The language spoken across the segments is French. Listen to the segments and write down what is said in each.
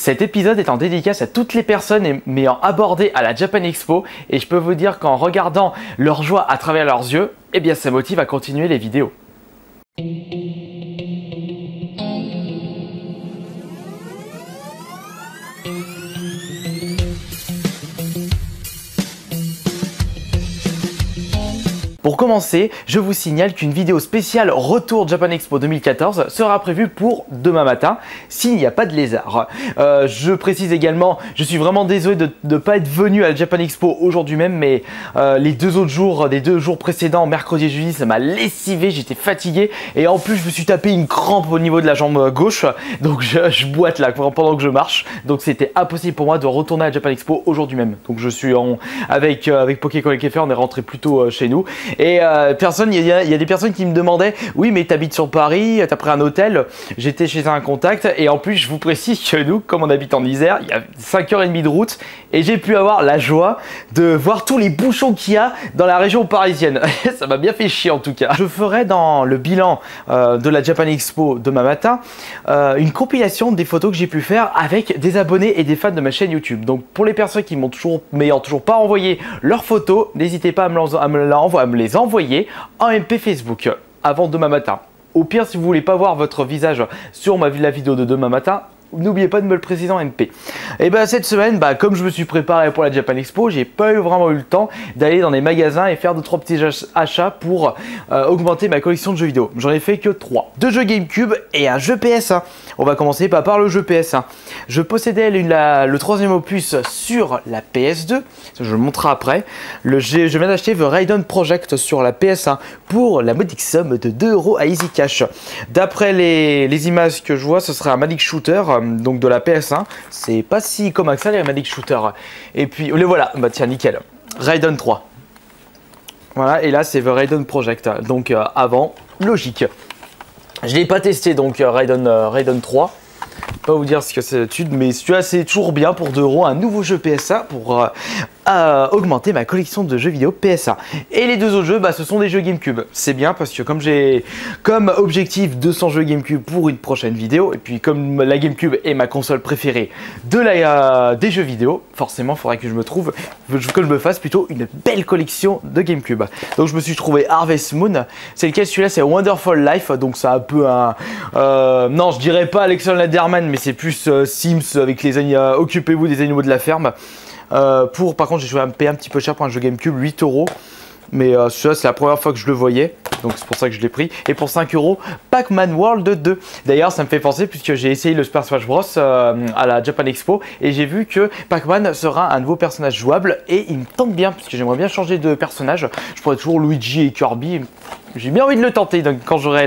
Cet épisode est en dédicace à toutes les personnes m'ayant abordé à la Japan Expo et je peux vous dire qu'en regardant leur joie à travers leurs yeux, eh bien ça motive à continuer les vidéos. Pour commencer, je vous signale qu'une vidéo spéciale Retour Japan Expo 2014 sera prévue pour demain matin, s'il n'y a pas de lézard. Je précise également, je suis vraiment désolé de ne pas être venu à la Japan Expo aujourd'hui même, mais les deux autres jours, des 2 jours précédents, mercredi et jeudi, ça m'a lessivé, j'étais fatigué et en plus je me suis tapé une crampe au niveau de la jambe gauche, donc je boite là pendant que je marche, donc c'était impossible pour moi de retourner à la Japan Expo aujourd'hui même. Donc je suis avec Pokécoin Keffer, on est rentré plus tôt chez nous. Et il y a des personnes qui me demandaient, oui mais t'habites sur Paris, t'as pris un hôtel, j'étais chez un contact et en plus je vous précise que nous, comme on habite en Isère, il y a 5h30 de route et j'ai pu avoir la joie de voir tous les bouchons qu'il y a dans la région parisienne. Ça m'a bien fait chier en tout cas. Je ferai dans le bilan de la Japan Expo demain matin une compilation des photos que j'ai pu faire avec des abonnés et des fans de ma chaîne YouTube. Donc pour les personnes qui m'ont toujours pas envoyé leurs photos, n'hésitez pas à me les envoyer en MP Facebook avant demain matin. Au pire, si vous voulez pas voir votre visage sur la vidéo de demain matin, n'oubliez pas de me le préciser en MP. Et bien cette semaine, comme je me suis préparé pour la Japan Expo, j'ai pas vraiment eu le temps d'aller dans les magasins et faire 2-3 petits achats pour augmenter ma collection de jeux vidéo. J'en ai fait que 3. 2 jeux GameCube et un jeu PS1. On va commencer par le jeu PS1. Je possédais le 3e opus sur la PS2. Je le montrerai après. Je viens d'acheter The Raiden Project sur la PS1 pour la modique somme de 2 € à Easy Cash. D'après les images que je vois, ce serait un Manic Shooter. Donc de la PS1, c'est pas si commun que ça les Manic Shooter. Et puis les voilà, bah tiens nickel, Raiden 3. Voilà, et là c'est The Raiden Project, donc avant, logique. Je l'ai pas testé donc Raiden 3. Pas vous dire ce que c'est d'habitude, mais celui-là c'est toujours bien pour 2 € un nouveau jeu PS1 pour augmenter ma collection de jeux vidéo PS1. Et les 2 autres jeux, ce sont des jeux GameCube. C'est bien parce que comme j'ai comme objectif 200 jeux GameCube pour une prochaine vidéo, et puis comme la GameCube est ma console préférée des jeux vidéo, forcément il faudrait que je me fasse plutôt une belle collection de GameCube. Donc je me suis trouvé Harvest Moon, c'est lequel celui-là, c'est Wonderful Life, donc c'est un peu un non je dirais pas Alexander Lederman, mais c'est plus Sims avec les occupez-vous des animaux de la ferme. Par contre j'ai payé un petit peu cher pour un jeu GameCube, 8 €. Mais celui-là c'est la première fois que je le voyais, donc c'est pour ça que je l'ai pris. Et pour 5 €, Pac-Man World 2. D'ailleurs ça me fait penser puisque j'ai essayé le Super Smash Bros à la Japan Expo et j'ai vu que Pac-Man sera un nouveau personnage jouable et il me tente bien puisque j'aimerais bien changer de personnage. Je pourrais toujours Luigi et Kirby. J'ai bien envie de le tenter donc, quand j'aurai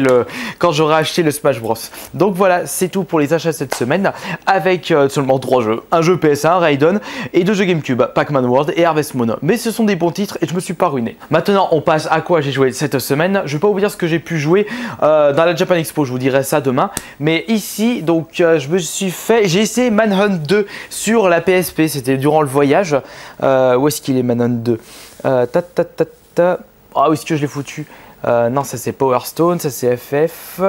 acheté le Smash Bros. Donc voilà, c'est tout pour les achats cette semaine avec seulement 3 jeux. Un jeu PS1, Raiden et 2 jeux GameCube, Pac-Man World et Harvest Moon. Mais ce sont des bons titres et je me suis pas ruiné. Maintenant, on passe à quoi j'ai joué cette semaine. Je vais pas vous dire ce que j'ai pu jouer dans la Japan Expo, je vous dirai ça demain. Mais ici, donc j'ai essayé Manhunt 2 sur la PSP, c'était durant le voyage. Où est-ce qu'il est Manhunt 2 Ah, où est-ce que je l'ai foutu? Non, ça c'est Power Stone, ça c'est FF,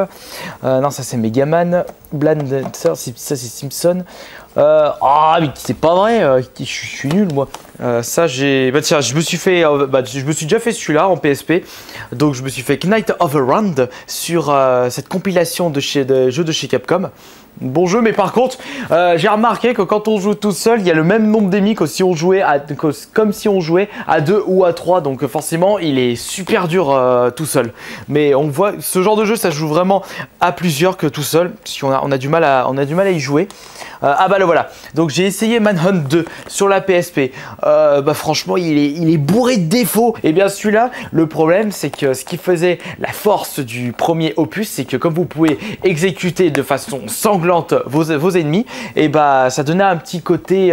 non ça c'est Megaman, Blander, ça c'est Simpson. Ah mais c'est pas vrai, je suis nul moi. Ça j'ai, tiens, je me suis déjà fait celui-là en PSP, donc je me suis fait Knight of a Round sur cette compilation de jeux de chez Capcom. Bon jeu, mais par contre, j'ai remarqué que quand on joue tout seul, il y a le même nombre d'ennemis que si on jouait comme si on jouait à 2 ou à 3. Donc forcément, il est super dur tout seul. Mais on voit, ce genre de jeu, ça se joue vraiment à plusieurs que tout seul, parce qu'on a du mal à y jouer. Ah bah le voilà. Donc j'ai essayé Manhunt 2 sur la PSP. Franchement, il est bourré de défauts. Et bien celui-là, le problème, c'est que ce qui faisait la force du premier opus, c'est que comme vous pouvez exécuter de façon sanglante vos ennemis, et ça donnait un petit côté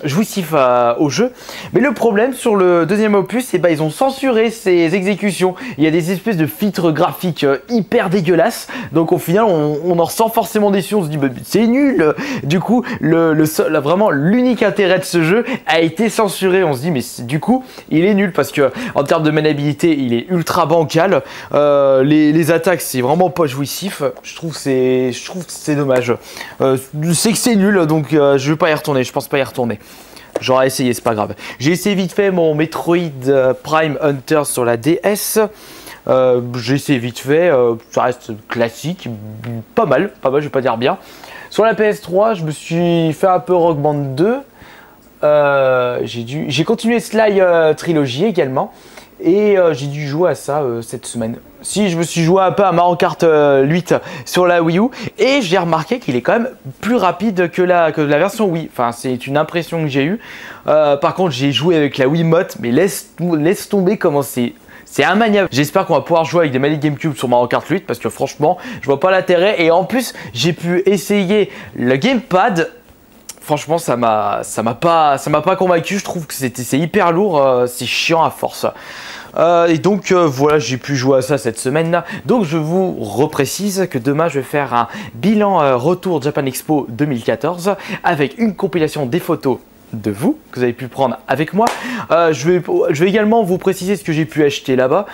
jouissif au jeu. Mais le problème sur le deuxième opus, ils ont censuré ces exécutions. Il y a des espèces de filtres graphiques hyper dégueulasses. Donc au final, on en ressent forcément déçu. On se dit c'est nul. du coup, vraiment l'unique intérêt de ce jeu a été censuré. On se dit, mais du coup, il est nul parce que en termes de maniabilité, il est ultra bancal. Les attaques, c'est vraiment pas jouissif. Je trouve que c'est dommage. C'est que c'est nul, donc je vais pas y retourner. Je pense pas y retourner. J'aurais essayé, c'est pas grave. J'ai essayé vite fait mon Metroid Prime Hunter sur la DS. J'ai essayé vite fait, ça reste classique, pas mal, je vais pas dire bien. Sur la PS3, je me suis fait un peu Rock Band 2. J'ai continué Sly Trilogy également. Et j'ai dû jouer à ça cette semaine. Si, je me suis joué un peu à Mario Kart 8 sur la Wii U. Et j'ai remarqué qu'il est quand même plus rapide que la version Wii. Enfin, c'est une impression que j'ai eue. Par contre, j'ai joué avec la Wiimote. Mais laisse tomber comment c'est immaniable. J'espère qu'on va pouvoir jouer avec des manettes GameCube sur Mario Kart 8. Parce que franchement, je vois pas l'intérêt. Et en plus, j'ai pu essayer le gamepad. Franchement, ça m'a pas convaincu. Je trouve que c'est hyper lourd, c'est chiant à force. Et donc voilà, j'ai pu jouer à ça cette semaine. Donc je vous reprécise que demain je vais faire un bilan retour Japan Expo 2014 avec une compilation des photos de vous que vous avez pu prendre avec moi. Je vais également vous préciser ce que j'ai pu acheter là-bas,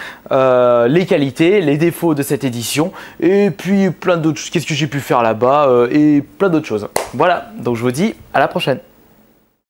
les qualités, les défauts de cette édition et puis plein d'autres choses, qu'est-ce que j'ai pu faire là-bas et plein d'autres choses. Voilà, donc je vous dis à la prochaine.